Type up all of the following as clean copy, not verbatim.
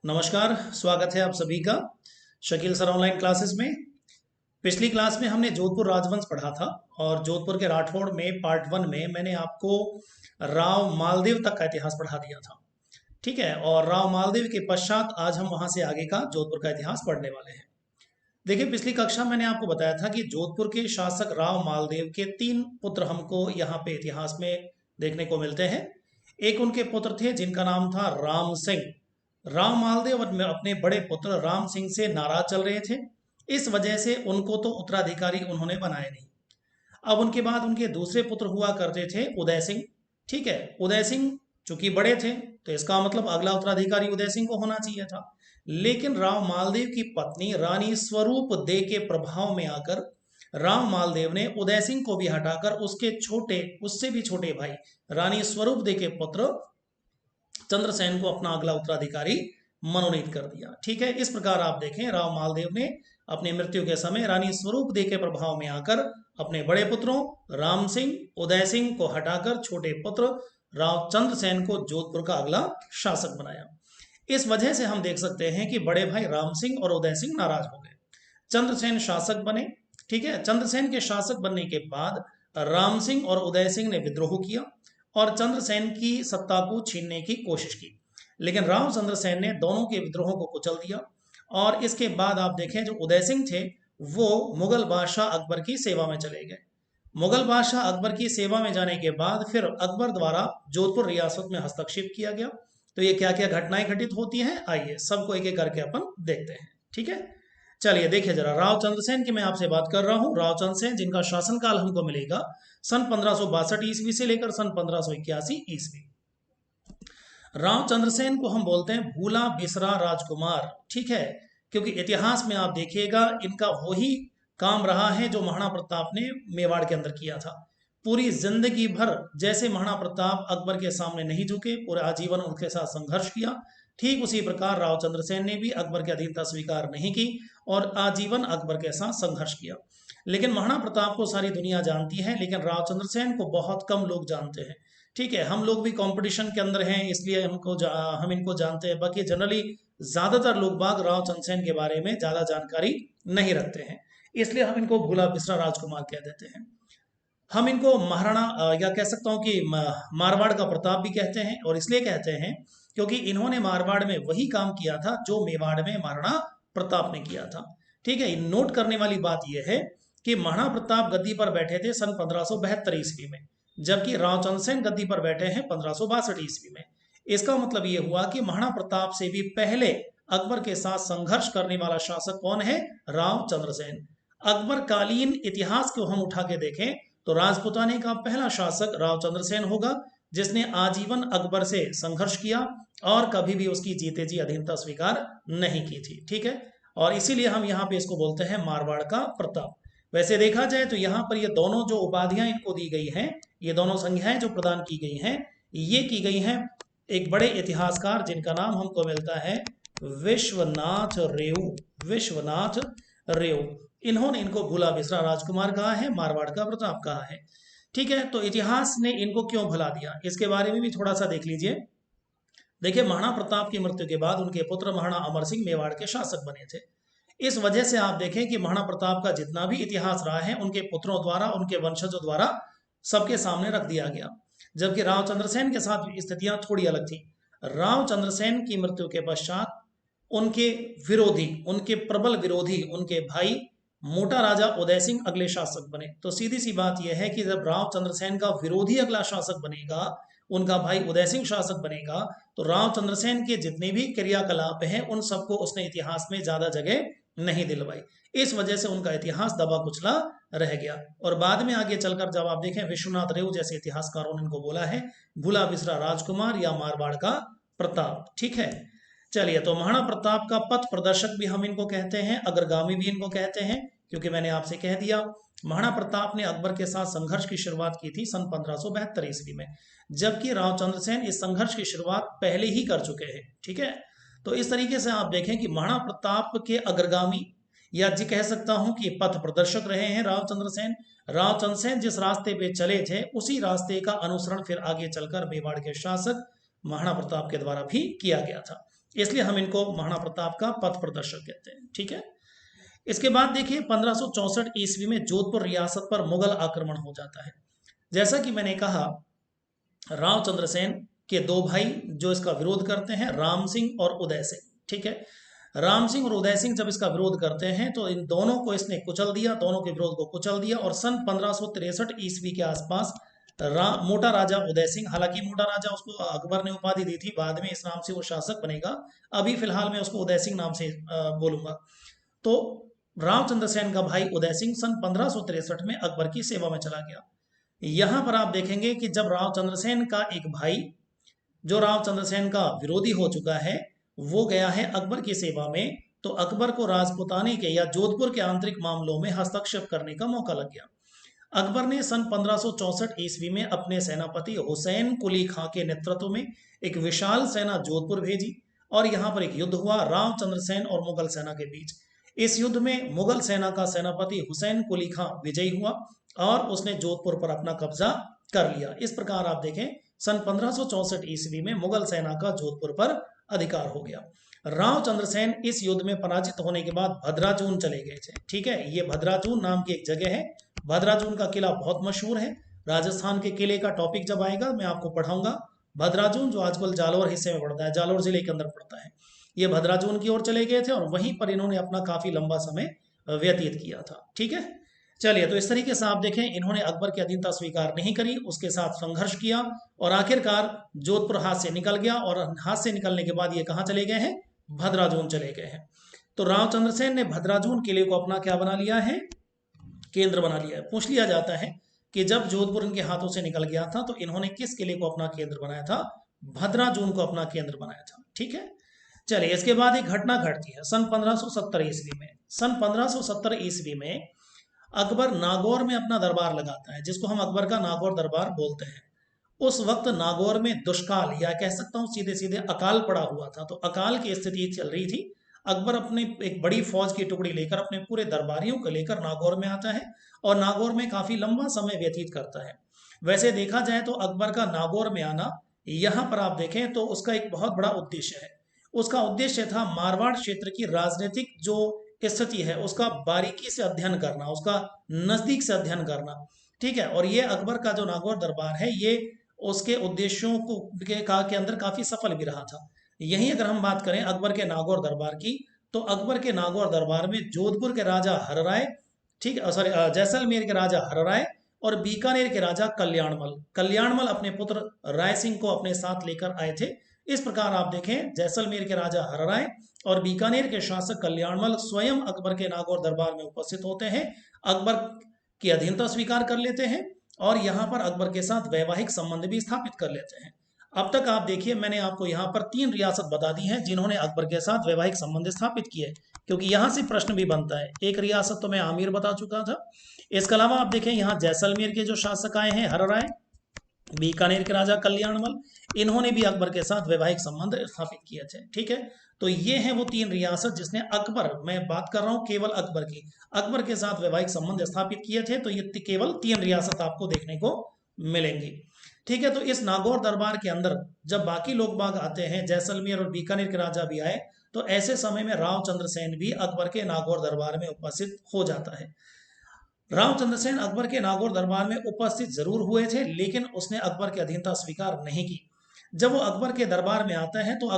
नमस्कार। स्वागत है आप सभी का शकील सर ऑनलाइन क्लासेस में। पिछली क्लास में हमने जोधपुर राजवंश पढ़ा था और जोधपुर के राठौड़ में पार्ट 1 में मैंने आपको राव मालदेव तक का इतिहास पढ़ा दिया था। ठीक है, और राव मालदेव के पश्चात आज हम वहां से आगे का जोधपुर का इतिहास पढ़ने वाले हैं। देखिए, पिछली कक्षा मैंने आपको बताया था कि जोधपुर के शासक राव मालदेव के 3 पुत्र हमको यहाँ पे इतिहास में देखने को मिलते हैं। एक उनके पुत्र थे जिनका नाम था राम सिंह। राव मालदेव अपने बड़े पुत्र राम सिंह से नाराज चल रहे थे। इस वजह से उनको तो उत्तराधिकारी उन्होंने बनाया नहीं। अब उनके बाद उनके दूसरे पुत्र हुआ करते थे उदय सिंह। ठीक है, उदय सिंह चूंकि बड़े थे तो इसका मतलब अगला उत्तराधिकारी उदय सिंह को होना चाहिए था। लेकिन राव मालदेव की पत्नी रानी स्वरूप दे के प्रभाव में आकर राव मालदेव ने उदय सिंह को भी हटाकर उससे भी छोटे भाई रानी स्वरूप दे के पुत्र चंद्रसेन को अपना अगला उत्तराधिकारी मनोनीत कर दिया। ठीक है, इस प्रकार आप देखें राव मालदेव ने अपनी मृत्यु के समय रानी स्वरूप दे के प्रभाव में आकर अपने बड़े पुत्रों राम सिंह उदय सिंह को हटाकर छोटे पुत्र राव चंद्रसेन को जोधपुर का अगला शासक बनाया। इस वजह से हम देख सकते हैं कि बड़े भाई राम सिंह और उदय सिंह नाराज हो गए। चंद्रसेन शासक बने। ठीक है, चंद्रसेन के शासक बनने के बाद राम सिंह और उदय सिंह ने विद्रोह किया और चंद्रसेन की सत्ता को छीनने की कोशिश की। लेकिन राव चंद्रसेन ने दोनों के विद्रोहों को कुचल दिया और इसके बाद आप देखें जो उदय सिंह थे वो मुगल बादशाह अकबर की सेवा में चले गए। मुगल बादशाह अकबर की सेवा में जाने के बाद फिर अकबर द्वारा जोधपुर रियासत में हस्तक्षेप किया गया। तो ये क्या क्या घटनाएं घटित होती हैं, आइए सबको एक एक करके अपन देखते हैं। ठीक है, चलिए देखिए जरा। राव चंद्रसेन की मैं आपसे बात कर रहा हूँ। राव चंद्रसेन जिनका शासनकाल हमको मिलेगा सन 1562 ईस्वी से लेकर सन 1581 ईस्वी। राव चंद्रसेन को हम बोलते हैं भूला बिसरा राजकुमार। ठीक है, क्योंकि इतिहास में आप देखिएगा इनका वही काम रहा है जो महाराणा प्रताप ने मेवाड़ के अंदर किया था। पूरी जिंदगी भर जैसे महाराणा प्रताप अकबर के सामने नहीं झुके, पूरे आजीवन उनके साथ संघर्ष किया, ठीक उसी प्रकार राव चंद्रसेन ने भी अकबर की अधीनता स्वीकार नहीं की और आजीवन अकबर के साथ संघर्ष किया। लेकिन महाराणा प्रताप को सारी दुनिया जानती है, लेकिन राव चंद्रसेन को बहुत कम लोग जानते हैं। ठीक है, हम लोग भी कंपटीशन के अंदर हैं इसलिए हम इनको जानते हैं। बाकी जनरली ज्यादातर लोग बाग राव चंद्रसेन के बारे में ज्यादा जानकारी नहीं रखते हैं, इसलिए हम इनको भूला बिसरा राजकुमार कह देते हैं। हम इनको महाराणा या कह सकता हूँ कि मारवाड़ का प्रताप भी कहते हैं, और इसलिए कहते हैं क्योंकि इन्होंने मारवाड़ में वही काम किया था जो मेवाड़ में महाराणा प्रताप ने किया था। ठीक है, नोट करने वाली बात यह है कि महाराणा प्रताप गद्दी पर बैठे थे सन 1572 ईस्वी में, जबकि राव चंद्रसेन गद्दी पर बैठे हैं 1562 ईस्वी में। इसका मतलब यह हुआ कि महाराणा प्रताप से भी पहले अकबर के साथ संघर्ष करने वाला शासक कौन है? राव चंद्रसेन। अकबर कालीन इतिहास को हम उठा के देखें तो राजपुताने का पहला शासक राव चंद्रसेन होगा, जिसने आजीवन अकबर से संघर्ष किया और कभी भी उसकी जीते जी अधीनता स्वीकार नहीं की थी। ठीक है, और इसीलिए हम यहाँ पे इसको बोलते हैं मारवाड़ का प्रताप। वैसे देखा जाए तो यहाँ पर ये दोनों जो उपाधियां इनको दी गई हैं, ये दोनों संज्ञाएं जो प्रदान की गई हैं, ये की गई हैं एक बड़े इतिहासकार जिनका नाम हमको मिलता है विश्वनाथ रेऊ। विश्वनाथ रेऊ, इन्होंने इनको भूला बिसरा राजकुमार कहा है, मारवाड़ का प्रताप कहा है। ठीक है, तो इतिहास ने इनको क्यों भुला दिया इसके बारे में भी थोड़ा सा देख लीजिए। देखिए, महाराणा प्रताप की मृत्यु के बाद उनके पुत्र महाराणा अमर सिंह मेवाड़ के शासक बने थे। इस वजह से आप देखें कि महाराणा प्रताप का जितना भी इतिहास रहा है उनके पुत्रों द्वारा, उनके वंशजों द्वारा सबके सामने रख दिया गया। जबकि राव चंद्रसेन के साथ स्थितियां थोड़ी अलग थी। राव चंद्रसेन की मृत्यु के पश्चात उनके विरोधी, उनके प्रबल विरोधी, उनके भाई मोटा राजा उदय सिंह अगले शासक बने। तो सीधी सी बात यह है कि जब राव चंद्रसेन का विरोधी अगला शासक बनेगा, उनका भाई उदय सिंह शासक बनेगा, तो राव चंद्रसेन के जितने भी क्रियाकलाप हैं उन सबको उसने इतिहास में ज्यादा जगह नहीं दिलवाई। इस वजह से उनका इतिहास दबा कुचला रह गया। और बाद में आगे चलकर जब आप देखें विश्वनाथ रेऊ जैसे इतिहासकारों ने इनको बोला है भूला बिसरा राजकुमार या मारवाड़ का प्रताप। ठीक है, चलिए, तो महाराणा प्रताप का पथ प्रदर्शक भी हम इनको कहते हैं, अग्रगामी भी इनको कहते हैं, क्योंकि मैंने आपसे कह दिया महाराणा प्रताप ने अकबर के साथ संघर्ष की शुरुआत की थी सन 1572 ईस्वी में, जबकि राव चंद्रसेन इस संघर्ष की शुरुआत पहले ही कर चुके हैं। ठीक है, तो इस तरीके से आप देखें कि महाराणा प्रताप के अग्रगामी या जी कह सकता हूं कि पथ प्रदर्शक रहे हैं राव चंद्रसेन। राव चंद्रसेन जिस रास्ते पे चले थे उसी रास्ते का अनुसरण फिर आगे चलकर मेवाड़ के शासक महाराणा प्रताप के द्वारा भी किया गया था। इसलिए हम इनको महाराणा प्रताप का पथ प्रदर्शक कहते हैं। ठीक है, इसके बाद देखिए 1564 ईस्वी में जोधपुर रियासत पर मुगल आक्रमण हो जाता है। जैसा कि मैंने कहा, राव चंद्रसेन के दो भाई जो इसका विरोध करते हैं, राम सिंह और उदय सिंह। ठीक है, राम सिंह और उदय सिंह जब इसका विरोध करते हैं तो इन दोनों को इसने कुचल दिया, दोनों के विरोध को कुचल दिया, और सन 1563 ईस्वी के आसपास मोटा राजा उदय सिंह, हालांकि मोटा राजा उसको अकबर ने उपाधि दी थी, बाद में इस नाम से वो शासक बनेगा, अभी फिलहाल मैं उसको उदय सिंह नाम से बोलूंगा। तो रामचंद्र सेन का भाई उदय सिंह सन 1563 में अकबर की सेवा में चला गया। यहां पर आप देखेंगे कि जब रामचंद्र सेन का एक भाई, जो रामचंद्र सेन का विरोधी हो चुका है, वो गया है अकबर की सेवा में, तो अकबर को राजपुताने के या जोधपुर के आंतरिक मामलों में हस्तक्षेप करने का मौका लग गया। अकबर ने सन 1564 ईस्वी में अपने सेनापति हुसैन कुली खां के नेतृत्व में एक विशाल सेना जोधपुर भेजी, और यहां पर एक युद्ध हुआ रामचंद्र सेन और मुगल सेना के बीच। इस युद्ध में मुगल सेना का सेनापति हुसैन कुली खां विजयी हुआ और उसने जोधपुर पर अपना कब्जा कर लिया। इस प्रकार आप देखें, सन 1564 ईस्वी में मुगल सेना का जोधपुर पर अधिकार हो गया। रामचंद्र सेन इस युद्ध में पराजित होने के बाद भद्राचून चले गए थे। ठीक है, ये भद्राचून नाम की एक जगह है। भद्राचून का किला बहुत मशहूर है। राजस्थान के किले का टॉपिक जब आएगा मैं आपको पढ़ाऊंगा। भद्राचून जो आजकल जालौर हिस्से में पड़ता है, जालौर जिले के अंदर पड़ता है, ये भद्राचून की ओर चले गए थे और वहीं पर इन्होंने अपना काफी लंबा समय व्यतीत किया था। ठीक है, चलिए, तो इस तरीके से आप देखें, इन्होंने अकबर की अधीनता स्वीकार नहीं करी, उसके साथ संघर्ष किया और आखिरकार जोधपुर हाथ से निकल गया, और हाथ से निकलने के बाद ये कहाँ चले गए हैं? भद्राचून चले गए हैं। तो रामचंद्र सेन ने भद्राचून किले को अपना क्या बना लिया है? केंद्र बना लिया है। पूछ लिया जाता है कि जब जोधपुर इनके हाथों से निकल गया था तो इन्होंने किस किले को अपना केंद्र बनाया था? भद्राचून को अपना केंद्र बनाया था। ठीक है, चलिए, इसके बाद एक घटना घटती है सन 1570 ईस्वी में। सन 1570 ईस्वी में अकबर नागौर में अपना दरबार लगाता है, जिसको हम अकबर का नागौर दरबार बोलते हैं। उस वक्त नागौर में दुष्काल, या कह सकता हूँ सीधे सीधे अकाल पड़ा हुआ था, तो अकाल की स्थिति चल रही थी। अकबर अपने एक बड़ी फौज की टुकड़ी लेकर, अपने पूरे दरबारियों को लेकर नागौर में आता है और नागौर में काफी लंबा समय व्यतीत करता है। वैसे देखा जाए तो अकबर का नागौर में आना, यहाँ पर आप देखें तो उसका एक बहुत बड़ा उद्देश्य है। उसका उद्देश्य था मारवाड़ क्षेत्र की राजनीतिक जो स्थिति है उसका बारीकी से अध्ययन करना, उसका नजदीक से अध्ययन करना। ठीक है, और ये अकबर का जो नागौर दरबार है, ये उसके उद्देश्यों को के अंदर काफी सफल भी रहा था। यहीं अगर हम बात करें अकबर के नागौर दरबार की, तो अकबर के नागौर दरबार में जोधपुर के राजा हरराय, ठीक है, सॉरी, जैसलमेर के राजा हरराय और बीकानेर के राजा कल्याणमल अपने पुत्र राय सिंह को अपने साथ लेकर आए थे। इस प्रकार आप देखें, जैसलमेर के राजा हरराय और बीकानेर के शासक कल्याणमल स्वयं अकबर के नागौर दरबार में उपस्थित होते हैं, अकबर की अधीनता स्वीकार कर लेते हैं और यहाँ पर अकबर के साथ वैवाहिक संबंध भी स्थापित कर लेते हैं। अब तक आप देखिए, मैंने आपको यहाँ पर 3 रियासत बता दी हैं जिन्होंने अकबर के साथ वैवाहिक संबंध स्थापित किए, क्योंकि यहाँ से प्रश्न भी बनता है। एक रियासत तो मैं आमिर बता चुका था, इसके अलावा आप देखें यहाँ जैसलमेर के जो शासक आए हैं हरराय, बीकानेर के राजा कल्याणमल, इन्होंने भी अकबर के साथ वैवाहिक संबंध स्थापित किए थे। ठीक है, तो ये हैं वो 3 रियासत जिसने अकबर, मैं बात कर रहा हूँ केवल अकबर की, अकबर के साथ वैवाहिक संबंध स्थापित किए थे। तो ये केवल 3 रियासत आपको देखने को मिलेंगी। ठीक है, तो इस नागौर दरबार के अंदर जब बाकी लोग बाग आते हैं, जैसलमेर और बीकानेर के राजा भी आए, तो ऐसे समय में रामचंद्र सेन भी अकबर के नागौर दरबार में उपस्थित हो जाता है। रामचंद्र सेन अकबर के नागौर दरबार में उपस्थित जरूर हुए थे, लेकिन उसने अकबर की अधीनता स्वीकार नहीं की। जब वो अकबर के दरबार में आता है तो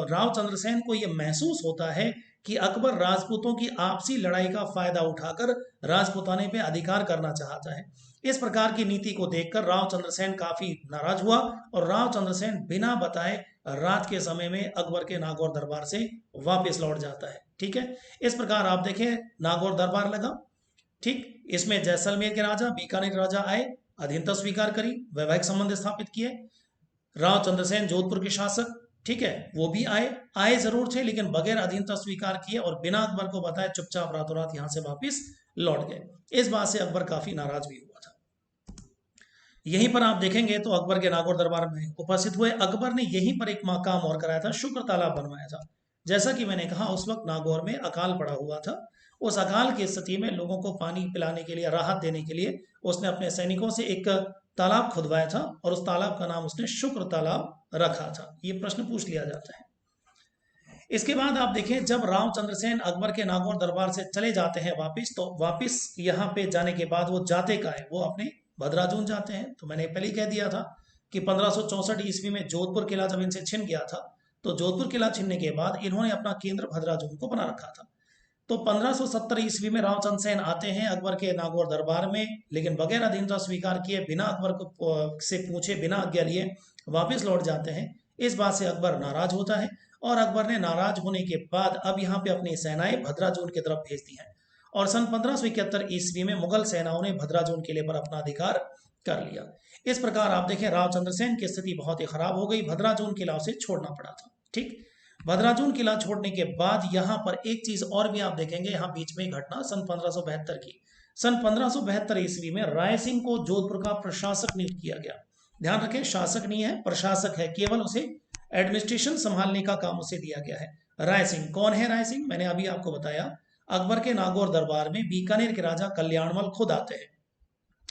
रामचंद्र सेन को यह महसूस होता है कि अकबर राजपूतों की आपसी लड़ाई का फायदा उठाकर राजपुताने पे अधिकार करना चाहता है। इस प्रकार की नीति को देखकर रामचंद्र सेन काफी नाराज हुआ और रामचंद्र सेन बिना बताए रात के समय में अकबर के नागौर दरबार से वापस लौट जाता है। ठीक है, इस प्रकार आप देखें, नागौर दरबार लगा, ठीक, इसमें जैसलमेर के राजा, बीकानेर के राजा आए, अधीनता स्वीकार करी, वैवाहिक संबंध स्थापित किए। रामचंद्र सेन जोधपुर के शासक, ठीक है, वो भी आए जरूर थे, लेकिन बगैर अधीनता स्वीकार किए और बिना अकबर को बताए चुपचाप रातों रात यहाँ से वापिस लौट गए। इस बात से अकबर काफी नाराज भी हुआ था। यहीं पर आप देखेंगे तो अकबर के नागौर दरबार में उपस्थित हुए अकबर ने यहीं पर एक काम और कराया था, शुक्र तालाब बनवाया था। जैसा कि मैंने कहा, उस वक्त नागौर में अकाल पड़ा हुआ था। उस अकाल की स्थिति में लोगों को पानी पिलाने के लिए, राहत देने के लिए उसने अपने सैनिकों से एक तालाब खुदवाया था और उस तालाब का नाम उसने शुक्र तालाब रखा था। ये प्रश्न पूछ लिया जाता है। इसके बाद आप देखें, जब राव चंद्रसेन अकबर के नागौर दरबार से चले जाते हैं वापिस, तो वापिस यहाँ पे जाने के बाद वो जाते का है, वो अपने भद्राजून जाते हैं। तो मैंने पहले ही कह दिया था कि 1564 ईस्वी में जोधपुर किला जब इनसे छिन गया था, तो जोधपुर किला छिनने के बाद इन्होंने अपना केंद्र भद्राजून को बना रखा था। तो 1570 ईस्वी में रावचंद्र सेन आते हैं अकबर के नागौर दरबार में, लेकिन बगैर अधीनता स्वीकार किए, बिना अकबर को से पूछे, बिना आज्ञा लिए वापस लौट जाते हैं। इस बात से अकबर नाराज होता है और अकबर ने नाराज होने के बाद अब यहाँ पे अपनी सेनाएं भद्राजून की तरफ भेज दी हैं और सन 1571 ईस्वी में मुगल सेनाओं ने भद्राजून किले पर अपना अधिकार कर लिया। इस प्रकार आप देखें, राव चंद्रसेन की स्थिति बहुत ही खराब हो गई, भद्राजून किला उसे छोड़ना पड़ा था। ठीक, भद्राजून किला छोड़ने के बाद यहाँ पर एक चीज और भी आप देखेंगे, यहाँ बीच में घटना सन 1572 की। सन 1572 ईस्वी में राय सिंह को जोधपुर का प्रशासक नियुक्त किया गया। ध्यान रखें, शासक नहीं है, प्रशासक है, केवल उसे एडमिनिस्ट्रेशन संभालने का काम उसे दिया गया है। राय सिंह कौन है? राय सिंह मैंने अभी आपको बताया, अकबर के नागौर दरबार में बीकानेर के राजा कल्याणमल खुद आते हैं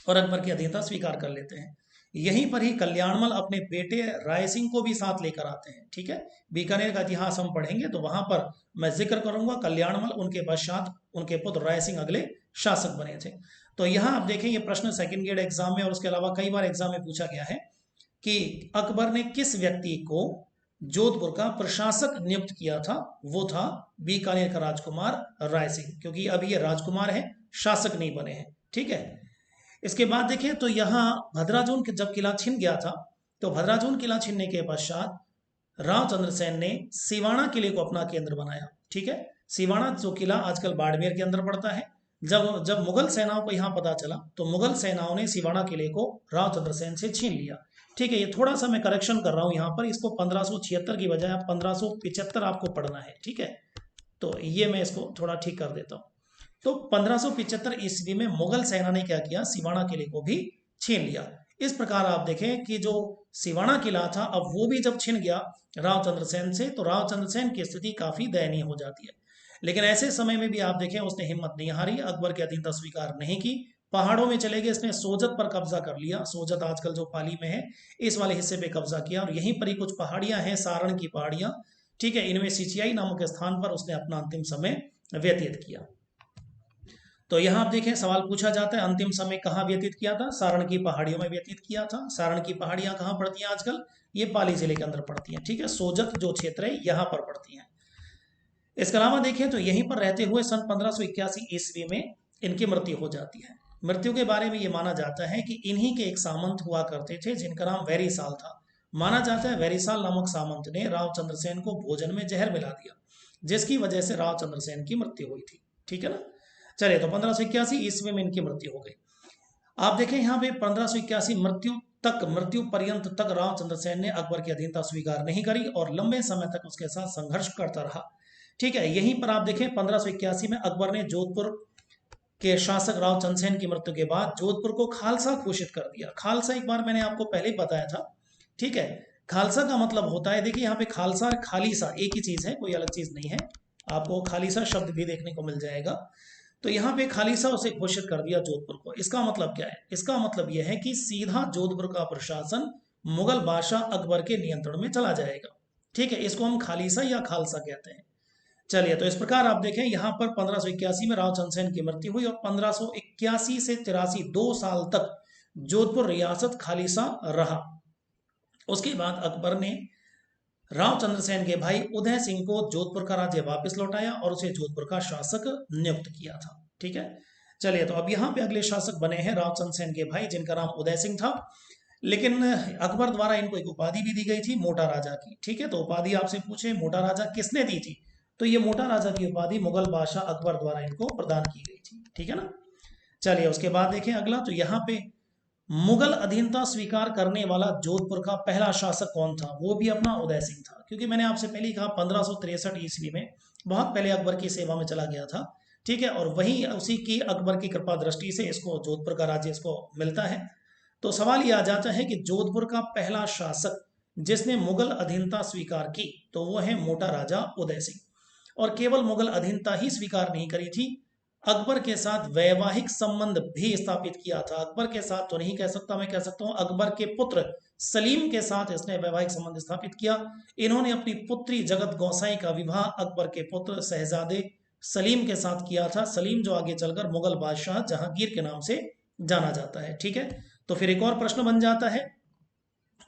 और अकबर की अधीनता स्वीकार कर लेते हैं। यहीं पर ही कल्याणमल अपने बेटे राय सिंह को भी साथ लेकर आते हैं। ठीक है, बीकानेर का इतिहास हम पढ़ेंगे तो वहां पर मैं जिक्र करूंगा कल्याणमल, उनके पश्चात उनके पुत्र राय सिंह अगले शासक बने थे। तो यहाँ आप देखें, ये प्रश्न सेकंड ग्रेड एग्जाम में और उसके अलावा कई बार एग्जाम में पूछा गया है कि अकबर ने किस व्यक्ति को जोधपुर का प्रशासक नियुक्त किया था। वो था बीकानेर का राजकुमार राय सिंह, क्योंकि अभी ये राजकुमार है, शासक नहीं बने हैं। ठीक है, इसके बाद देखें तो यहाँ भद्राजून जब किला छिन गया था, तो भद्राजून किला छिनने के पश्चात राव चंद्रसेन ने सिवाना किले को अपना केंद्र बनाया। ठीक है, सिवाना जो किला आजकल बाड़मेर के अंदर पड़ता है। जब जब मुगल सेनाओं को यहाँ पता चला, तो मुगल सेनाओं ने सिवाना किले को राव चंद्रसेन से छीन लिया। ठीक है, ये थोड़ा सा मैं करेक्शन कर रहा हूँ यहाँ पर, इसको 1576 की बजाय 1575 आपको पढ़ना है। ठीक है, तो ये मैं इसको थोड़ा ठीक कर देता हूँ। तो 1575 ईस्वी में मुगल सेना ने क्या किया, सिवाना किले को भी छीन लिया। इस प्रकार आप देखें कि जो सिवाना किला था, अब वो भी जब छिन गया राव चंद्रसेन से, तो राव चंद्रसेन की स्थिति काफी दयनीय हो जाती है। लेकिन ऐसे समय में भी आप देखें, उसने हिम्मत नहीं हारी, अकबर की अधीनता स्वीकार नहीं की, पहाड़ों में चले गए, इसने सोजत पर कब्जा कर लिया। सोजत आजकल जो पाली में है, इस वाले हिस्से पे कब्जा किया और यहीं पर ही कुछ पहाड़ियां हैं, सारण की पहाड़ियां। ठीक है, इनमें सिचियाई नामक स्थान पर उसने अपना अंतिम समय व्यतीत किया। तो यहाँ आप देखें, सवाल पूछा जाता है अंतिम समय कहाँ व्यतीत किया था? सारण की पहाड़ियों में व्यतीत किया था। सारण की पहाड़ियां कहाँ पड़ती हैं आजकल? ये पाली जिले के अंदर पड़ती हैं। ठीक है, सोजत जो क्षेत्र है यहाँ पर पड़ती हैं। इसके अलावा देखें तो यहीं पर रहते हुए सन 1581 ईस्वी में इनकी मृत्यु हो जाती है। मृत्यु के बारे में ये माना जाता है कि इन्हीं के एक सामंत हुआ करते थे जिनका नाम वैरीसाल था। माना जाता है वैरीसाल नामक सामंत ने राव चंद्रसेन को भोजन में जहर मिला दिया, जिसकी वजह से राव चंद्रसेन की मृत्यु हुई थी। ठीक है ना, चलिए, तो 1581 ईस्वी में इनकी मृत्यु हो गई। आप देखें यहाँ पे 1581 मृत्यु पर्यंत तक राव चंद्रसेन ने अकबर की अधीनता स्वीकार नहीं करी और लंबे समय तक उसके साथ संघर्ष करता रहा। ठीक है, यहीं पर आप देखें 1581 में अकबर ने जोधपुर के शासक राव चंद्रसेन की मृत्यु के बाद जोधपुर को खालसा घोषित कर दिया। खालसा एक बार मैंने आपको पहले ही बताया था। ठीक है, खालसा का मतलब होता है, देखिए यहाँ पे खालसा और खालीसा एक ही चीज है, कोई अलग चीज नहीं है। आपको खालीसा शब्द भी देखने को मिल जाएगा। तो यहाँ पे खालीसा उसे घोषित कर दिया जोधपुर को। इसका मतलब क्या है? इसका मतलब यह है कि सीधा जोधपुर का प्रशासन मुगल बादशाह अकबर के नियंत्रण में चला जाएगा। ठीक है, इसको हम खालीसा या खालसा कहते हैं। चलिए, तो इस प्रकार आप देखें यहाँ पर 1581 में राव चंद्रसेन की मृत्यु हुई और 1581 से 83 2 साल तक जोधपुर रियासत खालीसा रहा। उसके बाद अकबर ने राव चंद्रसेन के भाई उदय सिंह को जोधपुर का राज्य वापस लौटाया और उसे जोधपुर का शासक नियुक्त किया था। ठीक है, चलिए, तो अब यहाँ पे अगले शासक बने हैं राव चंद्रसेन के भाई, जिनका नाम उदय सिंह था। लेकिन अकबर द्वारा इनको एक उपाधि भी दी गई थी, मोटा राजा की। ठीक है, तो उपाधि आपसे पूछे मोटा राजा किसने दी थी, तो ये मोटा राजा की उपाधि मुगल बादशाह अकबर द्वारा इनको प्रदान की गई थी। ठीक है ना, चलिए, उसके बाद देखें अगला, तो यहाँ पे मुगल अधीनता स्वीकार करने वाला जोधपुर का पहला शासक कौन था? वो भी अपना उदय सिंह था। क्योंकि मैंने आपसे पहले ही कहा 1563 ईस्वी में बहुत पहले अकबर की सेवा में चला गया था। ठीक है, और वही उसी की अकबर की कृपा दृष्टि से इसको जोधपुर का राज्य इसको मिलता है। तो सवाल ये आ जाता है कि जोधपुर का पहला शासक जिसने मुगल अधीनता स्वीकार की, तो वो है मोटा राजा उदय सिंह। और केवल मुगल अधीनता ही स्वीकार नहीं करी थी, अकबर के साथ वैवाहिक संबंध भी स्थापित किया था। अकबर के साथ तो नहीं कह सकता, मैं कह सकता हूं अकबर के पुत्र सलीम के साथ इसने वैवाहिक संबंध स्थापित किया। इन्होंने अपनी पुत्री जगत गोसाई का विवाह अकबर के पुत्र शहजादे सलीम के साथ किया था। सलीम जो आगे चलकर मुगल बादशाह जहांगीर के नाम से जाना जाता है। ठीक है, तो फिर एक और प्रश्न बन जाता है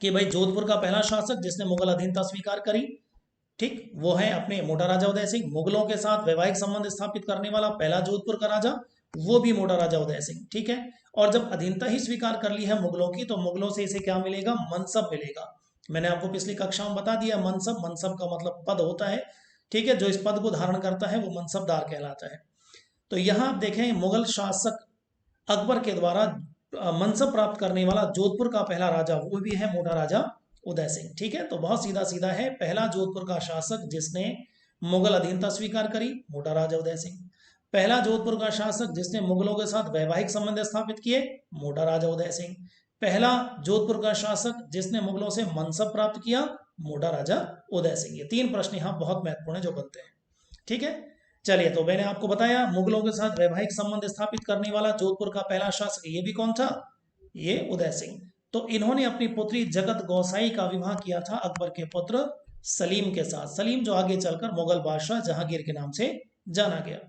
कि भाई जोधपुर का पहला शासक जिसने मुगल अधीनता स्वीकार करी, ठीक, वो है अपने मोटा राजा उदय सिंह। मुगलों के साथ वैवाहिक संबंध स्थापित करने वाला पहला जोधपुर का राजा वो भी मोटा राजा उदय सिंह। ठीक है, और जब अधीनता ही स्वीकार कर ली है मुगलों की, तो मुगलों से इसे क्या मिलेगा, मनसब मिलेगा। मैंने आपको पिछली कक्षा में बता दिया, मनसब, मनसब का मतलब पद होता है। ठीक है, जो इस पद को धारण करता है वो मनसबदार कहलाता है। तो यहाँ आप देखें, मुगल शासक अकबर के द्वारा मनसब प्राप्त करने वाला जोधपुर का पहला राजा वो भी है मोटा राजा उदय सिंह। ठीक है, तो बहुत सीधा सीधा है, पहला जोधपुर का शासक जिसने मुगल अधीनता स्वीकार करी, मोटा राजा उदय सिंह। पहला जोधपुर का शासक जिसने मुगलों के साथ वैवाहिक संबंध स्थापित किए, मोटा राजा उदय सिंह। पहला जोधपुर का शासक जिसने मुगलों से मनसब प्राप्त किया, मोटा राजा उदय सिंह। ये तीन प्रश्न यहाँ बहुत महत्वपूर्ण है जो बनते हैं। ठीक है, चलिए, तो मैंने आपको बताया मुगलों के साथ वैवाहिक संबंध स्थापित करने वाला जोधपुर का पहला शासक ये भी कौन था, ये उदय सिंह। तो इन्होंने अपनी पुत्री जगत गोसाई का विवाह किया था अकबर के पुत्र सलीम के साथ। सलीम जो आगे चलकर मुगल बादशाह जहांगीर के नाम से जाना गया।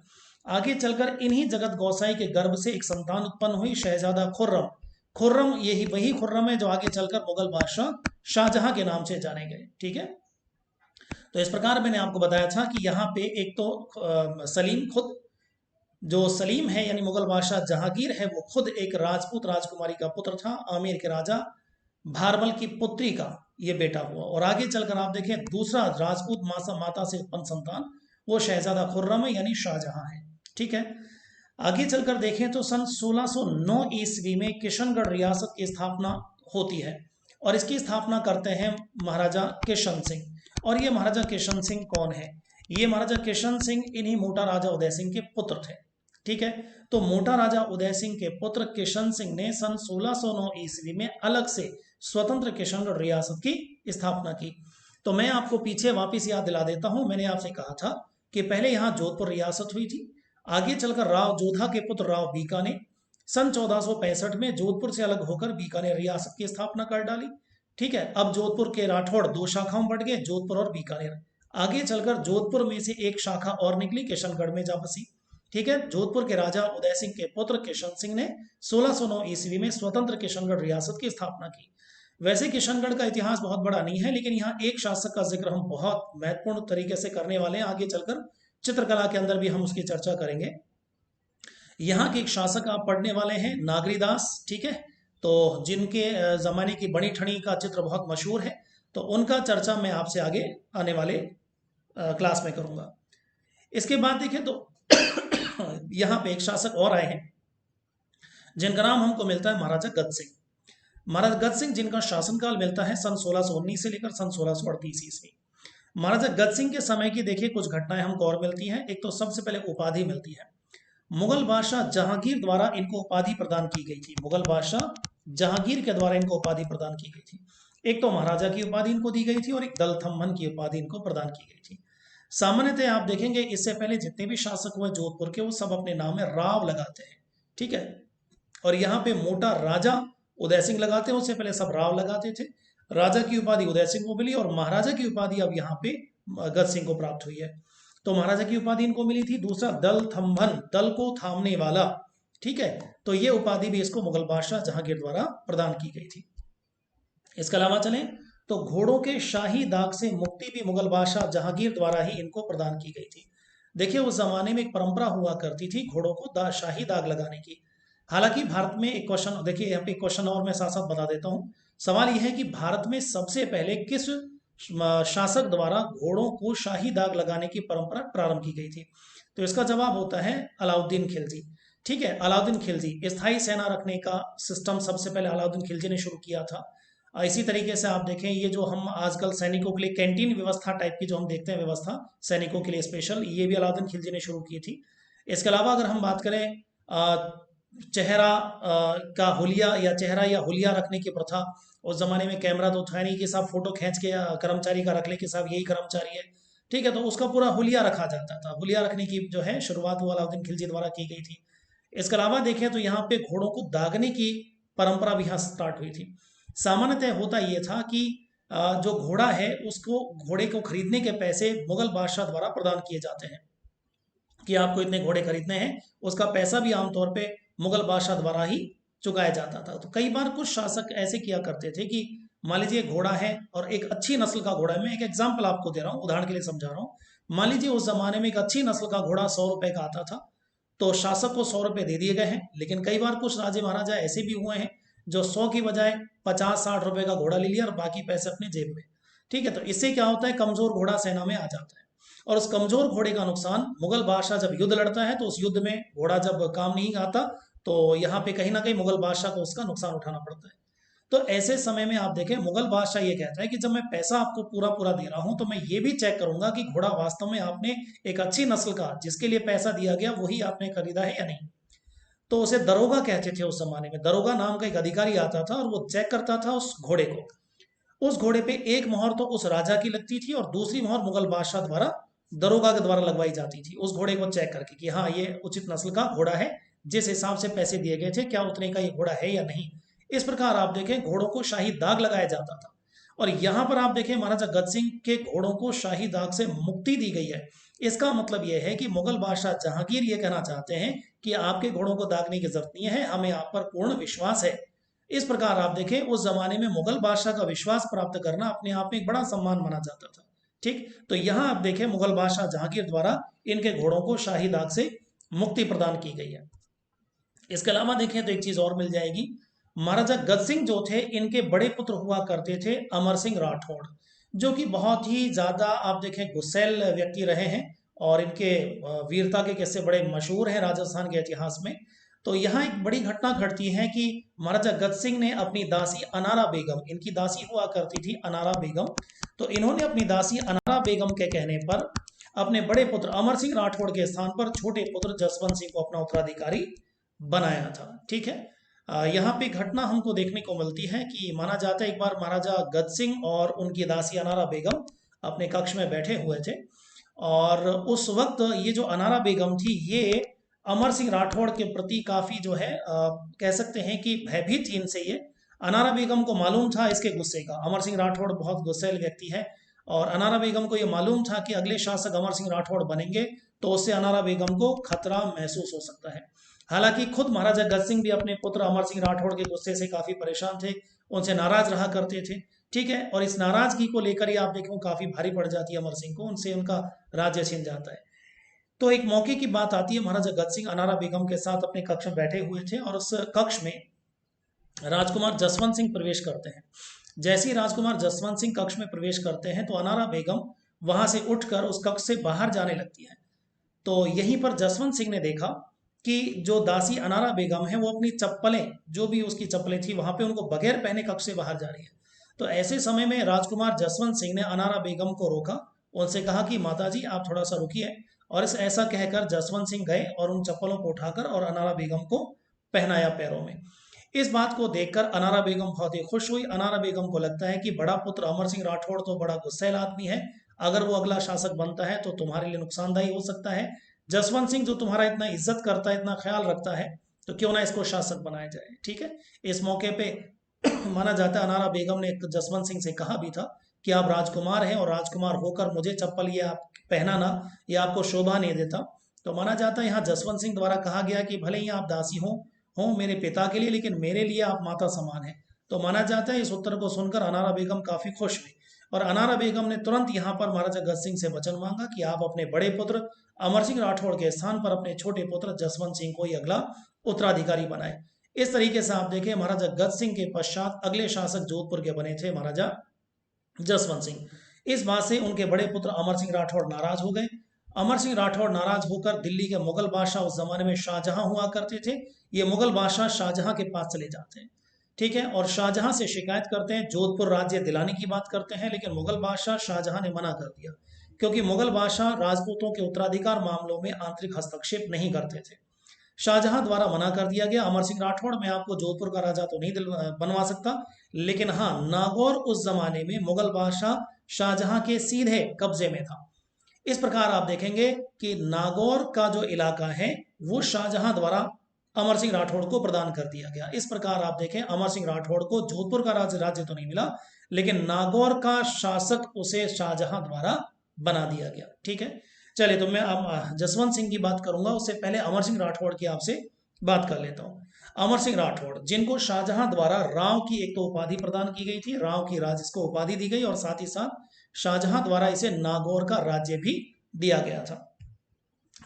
आगे चलकर इन्हीं जगत गोसाई के गर्भ से एक संतान उत्पन्न हुई, शहजादा खुर्रम। खुर्रम यही वही खुर्रम है जो आगे चलकर मुगल बादशाह शाहजहां के नाम से जाने गए। ठीक है, तो इस प्रकार मैंने आपको बताया था कि यहाँ पे एक तो सलीम खुद, जो सलीम है यानी मुगल बादशाह जहांगीर है, वो खुद एक राजपूत राजकुमारी का पुत्र था। आमेर के राजा भारमल की पुत्री का ये बेटा हुआ। और आगे चलकर आप देखें, दूसरा राजपूत माता से उत्पन्न संतान वो शहजादा खुर्रम है यानी शाहजहां है। ठीक है, आगे चलकर देखें तो सन 1609 ईस्वी में किशनगढ़ रियासत की स्थापना होती है, और इसकी स्थापना करते हैं महाराजा किशन सिंह। और ये महाराजा किशन सिंह कौन है, ये महाराजा किशन सिंह इन्हीं मोटा राजा उदय सिंह के पुत्र थे। ठीक है, तो मोटा राजा उदय सिंह के पुत्र किशन सिंह ने सन 1609 ईस्वी में अलग से स्वतंत्र किशनगढ़ रियासत की स्थापना की। तो मैं आपको पीछे वापस याद दिला देता हूं, मैंने आपसे कहा था कि पहले यहां जोधपुर रियासत हुई थी। आगे चलकर राव जोधा के पुत्र राव बीका ने सन 1465 में जोधपुर से अलग होकर बीकानेर रियासत की स्थापना कर डाली। ठीक है, अब जोधपुर के राठौड़ दो शाखाओं में बढ़ गए, जोधपुर और बीकानेर। आगे चलकर जोधपुर में से एक शाखा और निकली, किशनगढ़ में जा बसी। ठीक है, जोधपुर के राजा उदय सिंह के पुत्र किशन सिंह ने 1609 ईस्वी में स्वतंत्र किशनगढ़ रियासत की स्थापना की। वैसे किशनगढ़ का इतिहास बहुत बड़ा नहीं है, लेकिन यहाँ एक शासक का जिक्र हम बहुत महत्वपूर्ण तरीके से करने वाले हैं। आगे चलकर चित्रकला के अंदर भी हम उसकी चर्चा करेंगे। यहाँ के एक शासक आप पढ़ने वाले हैं नागरीदास। ठीक है, तो जिनके जमाने की बड़ी ठनी का चित्र बहुत मशहूर है, तो उनका चर्चा मैं आपसे आगे आने वाले क्लास में करूंगा। इसके बाद देखें तो यहाँ पे एक शासक और आए हैं जिनका नाम हमको मिलता है महाराजा गद सिंह। महाराजा गद सिंह जिनका शासनकाल मिलता है सन 1619 से लेकर सन 1638 ईस्वी। महाराजा गद सिंह के समय की देखिए कुछ घटनाएं हमको और मिलती हैं। एक तो सबसे पहले उपाधि मिलती है, मुगल बादशाह जहांगीर द्वारा इनको उपाधि प्रदान की गई थी। मुगल बादशाह जहांगीर के द्वारा इनको उपाधि प्रदान की गई थी। एक तो महाराजा की उपाधि इनको दी गई थी और एक दलथम्भन की उपाधि इनको प्रदान की गई थी। सामान्यतः आप देखेंगे इससे पहले जितने भी शासक हुए जोधपुर के, वो सब अपने नाम में राव लगाते हैं। ठीक है, और यहाँ पे मोटा राजा उदय सिंह लगाते हैं, उससे पहले सब राव लगाते थे। राजा की उपाधि उदय सिंह को मिली और महाराजा की उपाधि अब यहाँ पे गद सिंह को प्राप्त हुई है। तो महाराजा की उपाधि इनको मिली थी। दूसरा दल थम्भन, दल को थामने वाला। ठीक है, तो ये उपाधि भी इसको मुगल बादशाह जहांगीर द्वारा प्रदान की गई थी। इसके अलावा चलें तो घोड़ों के शाही दाग से मुक्ति भी मुगल बादशाह जहांगीर द्वारा ही इनको प्रदान की गई थी। देखिए उस जमाने में एक परंपरा हुआ करती थी घोड़ों को शाही दाग लगाने की। हालांकि भारत में एक क्वेश्चन, देखिए यहाँ पे क्वेश्चन और मैं साथ साथ बता देता हूँ। सवाल यह है कि भारत में सबसे पहले किस शासक द्वारा घोड़ों को शाही दाग लगाने की परंपरा प्रारंभ की गई थी? तो इसका जवाब होता है अलाउद्दीन खिलजी। ठीक है, अलाउद्दीन खिलजी, स्थायी सेना रखने का सिस्टम सबसे पहले अलाउद्दीन खिलजी ने शुरू किया था। इसी तरीके से आप देखें, ये जो हम आजकल सैनिकों के लिए कैंटीन व्यवस्था टाइप की जो हम देखते हैं व्यवस्था सैनिकों के लिए स्पेशल, ये भी अलाउद्दीन खिलजी ने शुरू की थी। इसके अलावा अगर हम बात करें चेहरा का हुलिया या चेहरा या हुलिया रखने की प्रथा, उस जमाने में कैमरा तो था नहीं कि साहब फोटो खींच के कर्मचारी का रख ले कि साहब यही कर्मचारी है। ठीक है, तो उसका पूरा हुलिया रखा जाता था। हुलिया रखने की जो है शुरुआत वो अलाउद्दीन खिलजी द्वारा की गई थी। इसके अलावा देखें तो यहाँ पे घोड़ों को दागने की परंपरा भी यहाँ स्टार्ट हुई थी। सामान्यतः होता ये था कि जो घोड़ा है उसको, घोड़े को खरीदने के पैसे मुगल बादशाह द्वारा प्रदान किए जाते हैं कि आपको इतने घोड़े खरीदने हैं। उसका पैसा भी आमतौर पे मुगल बादशाह द्वारा ही चुकाया जाता था। तो कई बार कुछ शासक ऐसे किया करते थे कि मान लीजिए घोड़ा है और एक अच्छी नस्ल का घोड़ा है, मैं एक एग्जाम्पल आपको दे रहा हूँ, उदाहरण के लिए समझा रहा हूँ। मान लीजिए उस जमाने में एक अच्छी नस्ल का घोड़ा 100 रुपए का आता था, तो शासक को 100 रुपए दे दिए गए हैं। लेकिन कई बार कुछ राजे महाराजा ऐसे भी हुए हैं जो 100 की बजाय 50-60 रुपए का घोड़ा ले लिया और बाकी पैसे अपने जेब में। ठीक है, तो इससे क्या होता है, कमजोर घोड़ा सेना में आ जाता है, और उस कमजोर घोड़े का नुकसान, मुगल बादशाह जब युद्ध लड़ता है तो उस युद्ध में घोड़ा जब काम नहीं आता तो यहाँ पे कहीं ना कहीं मुगल बादशाह को उसका नुकसान उठाना पड़ता है। तो ऐसे समय में आप देखें, मुगल बादशाह ये कहता है कि जब मैं पैसा आपको पूरा पूरा दे रहा हूं तो मैं ये भी चेक करूंगा कि घोड़ा वास्तव में आपने एक अच्छी नस्ल का, जिसके लिए पैसा दिया गया, वही आपने खरीदा है या नहीं। तो उसे दरोगा कहते थे। उस जमाने में दरोगा नाम का एक अधिकारी आता था और वो चेक करता था उस घोड़े को। उस घोड़े पे एक मोहर तो उस राजा की लगती थी और दूसरी मोहर मुगल बादशाह द्वारा, दरोगा के द्वारा लगवाई जाती थी उस घोड़े को चेक करके कि हाँ ये उचित नस्ल का घोड़ा है, जिस हिसाब से पैसे दिए गए थे क्या उतने का ये घोड़ा है या नहीं। इस प्रकार आप देखें घोड़ों को शाही दाग लगाया जाता था। और यहाँ पर आप देखें महाराजा गज सिंह के घोड़ों को शाही दाग से मुक्ति दी गई है। इसका मतलब यह है कि मुगल बादशाह जहांगीर ये कहना चाहते हैं कि आपके घोड़ों को दागने की जरूरत नहीं है, हमें आप पर पूर्ण विश्वास है। इस प्रकार आप देखें उस जमाने में मुगल बादशाह का विश्वास प्राप्त करना अपने आप में एक बड़ा सम्मान माना जाता था। ठीक, तो यहाँ आप देखें मुगल बादशाह जहांगीर द्वारा इनके घोड़ों को शाही दाग से मुक्ति प्रदान की गई है। इसके अलावा देखें तो एक चीज और मिल जाएगी, महाराजा गज सिंह जो थे इनके बड़े पुत्र हुआ करते थे अमर सिंह राठौड़, जो कि बहुत ही ज्यादा आप देखें गुस्सैल व्यक्ति रहे हैं और इनके वीरता के किस्से बड़े मशहूर हैं राजस्थान के इतिहास में। तो यहाँ एक बड़ी घटना घटती है कि महाराजा गज सिंह ने अपनी दासी अनारा बेगम, इनकी दासी हुआ करती थी अनारा बेगम, तो इन्होंने अपनी दासी अनारा बेगम के कहने पर अपने बड़े पुत्र अमर सिंह राठौड़ के स्थान पर छोटे पुत्र जसवंत सिंह को अपना उत्तराधिकारी बनाया था। ठीक है, यहाँ पे घटना हमको देखने को मिलती है कि माना जाता है एक बार महाराजा गज सिंह और उनकी दासी अनारा बेगम अपने कक्ष में बैठे हुए थे, और उस वक्त ये जो अनारा बेगम थी ये अमर सिंह राठौड़ के प्रति काफी जो है कह सकते हैं कि भयभीत थी इनसे। ये अनारा बेगम को मालूम था इसके गुस्से का, अमर सिंह राठौड़ बहुत गुस्सैल व्यक्ति है, और अनारा बेगम को ये मालूम था कि अगले शासक अमर सिंह राठौड़ बनेंगे तो उससे अनारा बेगम को खतरा महसूस हो सकता है। हालांकि खुद महाराजा गज सिंह भी अपने पुत्र अमर सिंह राठौड़ के गुस्से से काफी परेशान थे, उनसे नाराज रहा करते थे। ठीक है, और इस नाराजगी को लेकर ही आप देखो काफी भारी पड़ जाती है अमर सिंह को, उनसे उनका राज्य छिन जाता है। तो एक मौके की बात आती है, महाराजा गज सिंह अनारा बेगम के साथ अपने कक्ष में बैठे हुए थे और उस कक्ष में राजकुमार जसवंत सिंह प्रवेश करते हैं। जैसे ही राजकुमार जसवंत सिंह कक्ष में प्रवेश करते हैं तो अनारा बेगम वहां से उठकर उस कक्ष से बाहर जाने लगती है। तो यहीं पर जसवंत सिंह ने देखा कि जो दासी अनारा बेगम है वो अपनी चप्पलें, जो भी उसकी चप्पलें थी वहां पे उनको बगैर पहने कक्ष से बाहर जा रही है। तो ऐसे समय में राजकुमार जसवंत सिंह ने अनारा बेगम को रोका, उनसे कहा कि माताजी आप थोड़ा सा रुकिए, और इस ऐसा कहकर जसवंत सिंह गए और उन चप्पलों को उठाकर और अनारा बेगम को पहनाया पैरों में। इस बात को देखकर अनारा बेगम बहुत ही खुश हुई। अनारा बेगम को लगता है कि बड़ा पुत्र अमर सिंह राठौड़ तो बड़ा गुस्सैल आदमी है, अगर वो अगला शासक बनता है तो तुम्हारे लिए नुकसानदायी हो सकता है। जसवंत सिंह जो तुम्हारा इतना इज्जत करता है, इतना ख्याल रखता है, तो क्यों ना इसको शासक बनाया जाए। ठीक है, इस मौके पे माना जाता है अनारा बेगम ने जसवंत सिंह से कहा भी था कि आप राजकुमार हैं और राजकुमार होकर मुझे चप्पल ये आप पहनाना ये आपको शोभा नहीं देता। तो माना जाता है यहाँ जसवंत सिंह द्वारा कहा गया कि भले ही आप दासी हो मेरे पिता के लिए, लेकिन मेरे लिए आप माता समान है। तो माना जाता है इस उत्तर को सुनकर अनारा बेगम काफी खुश हुई, और अनारा बेगम ने तुरंत यहाँ पर महाराजा गज सिंह से वचन मांगा कि आप अपने बड़े पुत्र अमर सिंह राठौड़ के स्थान पर अपने छोटे पुत्र जसवंत सिंह को ही अगला उत्तराधिकारी बनाए। इस तरीके से आप देखें महाराजा गज सिंह के पश्चात अगले शासक जोधपुर के बने थे महाराजा जसवंत सिंह। इस बात से उनके बड़े पुत्र अमर सिंह राठौड़ नाराज हो गए। अमर सिंह राठौड़ नाराज होकर दिल्ली के मुगल बादशाह, उस जमाने में शाहजहां हुआ करते थे, ये मुगल बादशाह शाहजहां के पास चले जाते हैं। ठीक है, और शाहजहां से शिकायत करते हैं, जोधपुर राज्य दिलाने की बात करते हैं, लेकिन मुगल बादशाह शाहजहां ने मना कर दिया, क्योंकि मुगल बादशाह राजपूतों के उत्तराधिकार मामलों में आंतरिक हस्तक्षेप नहीं करते थे। शाहजहां द्वारा मना कर दिया गया। अमर सिंह राठौड़, मैं आपको जोधपुर का राजा तो नहीं बनवा सकता, लेकिन हाँ नागौर उस जमाने में मुगल बादशाह शाहजहां के सीधे कब्जे में था। इस प्रकार आप देखेंगे कि नागौर का जो इलाका है वो शाहजहां द्वारा अमर सिंह राठौड़ को प्रदान कर दिया गया। इस प्रकार आप देखें अमर सिंह राठौड़ को जोधपुर का राज्य तो नहीं मिला, लेकिन नागौर का शासक उसे शाहजहां द्वारा बना दिया गया। ठीक है, चलिए तो मैं अब जसवंत सिंह की बात करूंगा, उससे पहले अमर सिंह राठौड़ की आपसे बात कर लेता हूँ। अमर सिंह राठौड़ जिनको शाहजहां द्वारा राव की एक तो उपाधि प्रदान की गई थी, राव की राज इसको उपाधि दी गई, और साथ ही साथ शाहजहां द्वारा इसे नागौर का राज्य भी दिया गया था।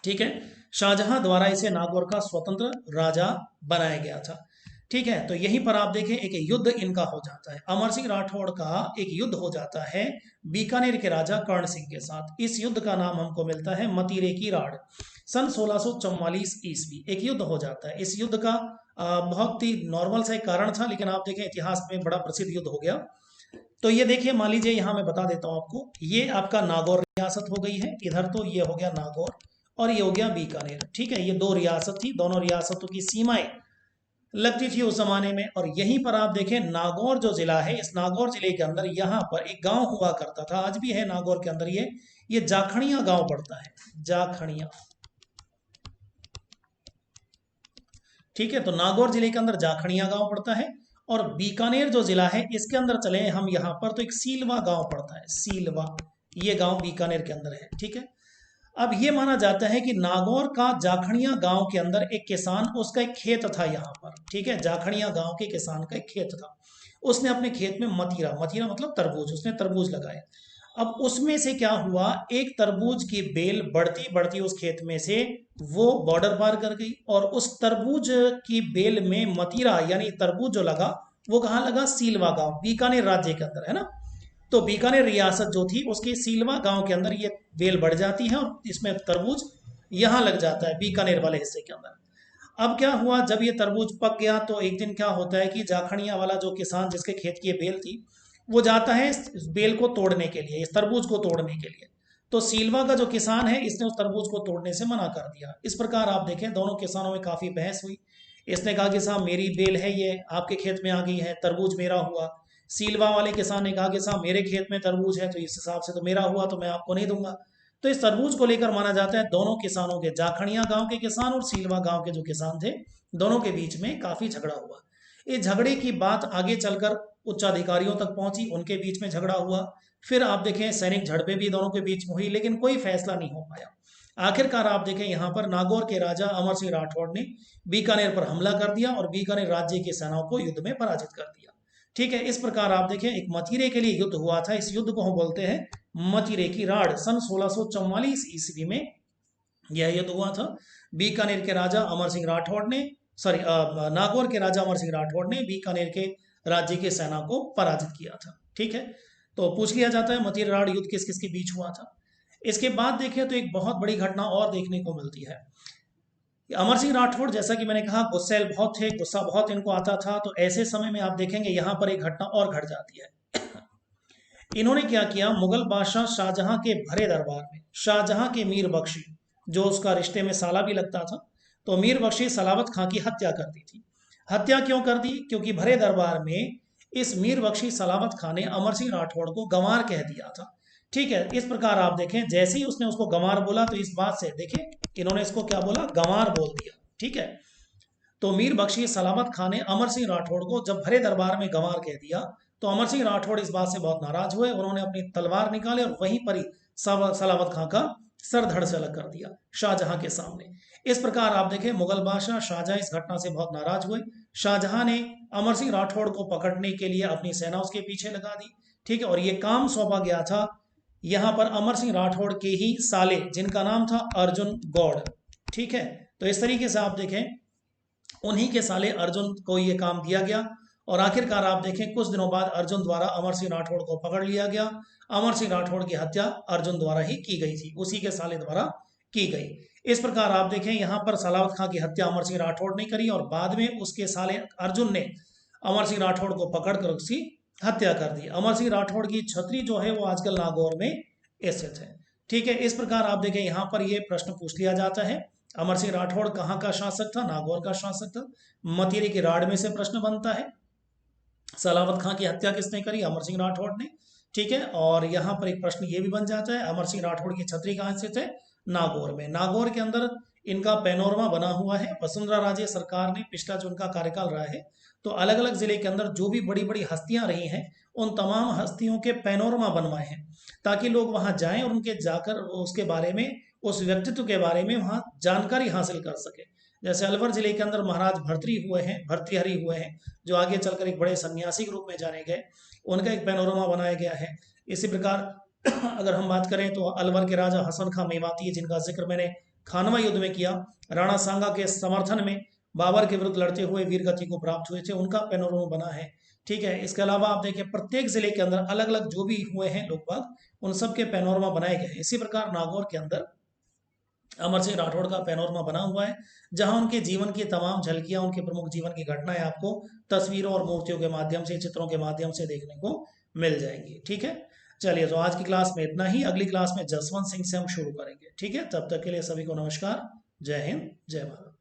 ठीक है, शाहजहां द्वारा इसे नागौर का स्वतंत्र राजा बनाया गया था। ठीक है, तो यहीं पर आप देखें एक युद्ध इनका हो जाता है, अमर सिंह राठौड़ का एक युद्ध हो जाता है बीकानेर के राजा कर्ण सिंह के साथ। इस युद्ध का नाम हमको मिलता है मतीरे की राड़, सन 1644 ईस्वी एक युद्ध हो जाता है। इस युद्ध का बहुत ही नॉर्मल सा एक कारण था, लेकिन आप देखें इतिहास में बड़ा प्रसिद्ध युद्ध हो गया। तो ये देखिए, मान लीजिए यहाँ मैं बता देता हूँ आपको, ये आपका नागौर रियासत हो गई है, इधर तो ये हो गया नागौर और ये हो गया बीकानेर। ठीक है, ये दो रियासत थी, दोनों रियासतों की सीमाएं लगती थी उस जमाने में। और यहीं पर आप देखें नागौर जो जिला है, इस नागौर जिले के अंदर यहाँ पर एक गांव हुआ करता था, आज भी है नागौर के अंदर, ये जाखड़िया गांव पड़ता है, जाखड़िया। ठीक है, तो नागौर जिले के अंदर जाखड़िया गांव पड़ता है। और बीकानेर जो जिला है इसके अंदर चले हम यहाँ पर, तो एक सीलवा गांव पड़ता है, सीलवा, ये गांव बीकानेर के अंदर है। ठीक है, अब ये माना जाता है कि नागौर का जाखड़िया गांव के अंदर एक किसान, उसका एक खेत था यहाँ पर। ठीक है, जाखड़िया गांव के किसान का एक खेत था, उसने अपने खेत में मतीरा, मतीरा मतलब तरबूज, उसने तरबूज लगाया। अब उसमें से क्या हुआ, एक तरबूज की बेल बढ़ती बढ़ती उस खेत में से वो बॉर्डर पार कर गई, और उस तरबूज की बेल में मतीरा यानी तरबूज जो लगा वो कहाँ लगा, सीलवा गांव, बीकानेर राज्य के अंदर है ना। तो बीकानेर रियासत जो थी उसके सीलवा गांव के अंदर ये बेल बढ़ जाती है और इसमें तरबूज यहाँ लग जाता है बीकानेर वाले हिस्से के अंदर। अब क्या हुआ, जब ये तरबूज पक गया तो एक दिन क्या होता है कि जाखड़िया वाला जो किसान जिसके खेत की ये बेल थी, वो जाता है इस बेल को तोड़ने के लिए, इस तरबूज को तोड़ने के लिए। तो सीलवा का जो किसान है इसने उस तरबूज को तोड़ने से मना कर दिया। इस प्रकार आप देखें दोनों किसानों में काफी बहस हुई। इसने कहा कि साहब मेरी बेल है, ये आपके खेत में आ गई है, तरबूज मेरा हुआ। सीलवा वाले किसान ने कहा कि साहब मेरे खेत में तरबूज है तो इस हिसाब से तो मेरा हुआ, तो मैं आपको नहीं दूंगा। तो इस तरबूज को लेकर माना जाता है दोनों किसानों के, जाखड़िया गांव के किसान और सीलवा गांव के जो किसान थे, दोनों के बीच में काफी झगड़ा हुआ। इस झगड़े की बात आगे चलकर उच्च अधिकारियों तक पहुंची, उनके बीच में झगड़ा हुआ। फिर आप देखें सैनिक झड़पें भी दोनों के बीच में हुई, लेकिन कोई फैसला नहीं हो पाया। आखिरकार आप देखें यहाँ पर नागौर के राजा अमर सिंह राठौड़ ने बीकानेर पर हमला कर दिया और बीकानेर राज्य की सेनाओं को युद्ध में पराजित कर दिया। ठीक है, इस प्रकार आप देखें एक मतीरे के लिए युद्ध हुआ था, इस युद्ध को हम बोलते हैं मतीरे की राड़, सन 1644 ईस्वी में यह युद्ध हुआ था। बीकानेर के राजा अमर सिंह राठौड़ ने, सॉरी नागौर के राजा अमर सिंह राठौड़ ने बीकानेर के राज्य की सेना को पराजित किया था। ठीक है, तो पूछ लिया जाता है मतीरा राड़ युद्ध किस किस के बीच हुआ था। इसके बाद देखें तो एक बहुत बड़ी घटना और देखने को मिलती है। अमर सिंह राठौड़ जैसा कि मैंने कहा गुस्सैल बहुत थे, गुस्सा बहुत इनको आता था, तो ऐसे समय में आप देखेंगे यहाँ पर एक घटना और घट जाती है। इन्होंने क्या किया, मुगल बादशाह शाहजहां के भरे दरबार में शाहजहां के मीर बख्शी, जो उसका रिश्ते में साला भी लगता था, तो मीर बख्शी सलावत खां की हत्या कर दी थी। हत्या क्यों कर दी, क्योंकि भरे दरबार में इस मीर बख्शी सलावत खां ने अमर सिंह राठौड़ को गंवार कह दिया था। ठीक है, इस प्रकार आप देखें जैसे ही उसने उसको गंवार बोला तो इस बात से देखें इन्होंने इसको क्या बोला, गंवार बोल दिया। ठीक है, तो मीर बख्शी सलावत खां ने अमर सिंह राठौड़ को जब भरे दरबार में गंवार कह दिया, तो अमर सिंह राठौड़ इस बात से बहुत नाराज हुए, उन्होंने अपनी तलवार निकाले और वहीं पर ही सलावत खां का सर धड़ से अलग कर दिया शाहजहां के सामने। इस प्रकार आप देखें मुगल बादशाह शाहजहां इस घटना से बहुत नाराज हुए। शाहजहां ने अमर सिंह राठौड़ को पकड़ने के लिए अपनी सेना उसके पीछे लगा दी। ठीक है, और ये काम सौंपा गया था यहाँ पर अमर सिंह राठौड़ के ही साले, जिनका नाम था अर्जुन गौड़। ठीक है, तो इस तरीके से आप देखें उन्हीं के साले अर्जुन को ये काम दिया गया, और आखिरकार आप देखें कुछ दिनों बाद अर्जुन द्वारा अमर सिंह राठौड़ को पकड़ लिया गया। अमर सिंह राठौड़ की हत्या अर्जुन द्वारा ही की गई थी, उसी के साले द्वारा की गई। इस प्रकार आप देखें यहाँ पर सलावत खां की हत्या अमर सिंह राठौड़ ने करी, और बाद में उसके साले अर्जुन ने अमर सिंह राठौड़ को पकड़कर उसकी हत्या कर दी। अमर सिंह राठौड़ की छतरी जो है वो आजकल नागौर में स्थित है। ठीक है, इस प्रकार आप देखें यहाँ पर ये प्रश्न पूछ लिया जाता है, अमर सिंह राठौड़ कहाँ का शासक था, नागौर का शासक था। मतीरे की राड़ में से प्रश्न बनता है, सलावत खां की हत्या किसने करी, अमर सिंह राठौड़ ने। ठीक है। और यहाँ पर एक प्रश्न ये भी बन जाता है, अमर सिंह राठौड़ की छतरी कहाँ स्थित है? नागौर में। नागौर के अंदर इनका पैनोरमा बना हुआ है। वसुंधरा राजे सरकार ने पिछला जो उनका कार्यकाल रहा है, तो अलग अलग जिले के अंदर जो भी बड़ी बड़ी हस्तियां रही हैं, उन तमाम हस्तियों के पैनोरमा बनवाए हैं, ताकि लोग वहां जाएं और उनके जाकर उसके बारे में, उस व्यक्तित्व के बारे में वहां जानकारी हासिल कर सके। जैसे अलवर जिले के अंदर महाराज भर्तृहरि हुए हैं, जो आगे चलकर एक बड़े सन्यासी के रूप में जाने गए, उनका एक पैनोरमा बनाया गया है। इसी प्रकार अगर हम बात करें तो अलवर के राजा हसन खां मेवाती, जिनका जिक्र मैंने खानवा युद्ध में किया, राणा सांगा के समर्थन में बाबर के विरुद्ध लड़ते हुए वीर गति को प्राप्त हुए थे, उनका पैनोरमा बना है। ठीक है। इसके अलावा आप देखिए प्रत्येक जिले के अंदर अलग अलग जो भी हुए हैं लोग बाग, उन सब के पैनोरमा बनाए गए हैं। इसी प्रकार नागौर के अंदर अमर सिंह राठौड़ का पैनोरमा बना हुआ है, जहां उनके जीवन की तमाम झलकियां, उनके प्रमुख जीवन की घटनाएं आपको तस्वीरों और मूर्तियों के माध्यम से, चित्रों के माध्यम से देखने को मिल जाएंगी। ठीक है। चलिए, तो आज की क्लास में इतना ही। अगली क्लास में जसवंत सिंह से हम शुरू करेंगे। ठीक है। तब तक के लिए सभी को नमस्कार। जय हिंद, जय भारत।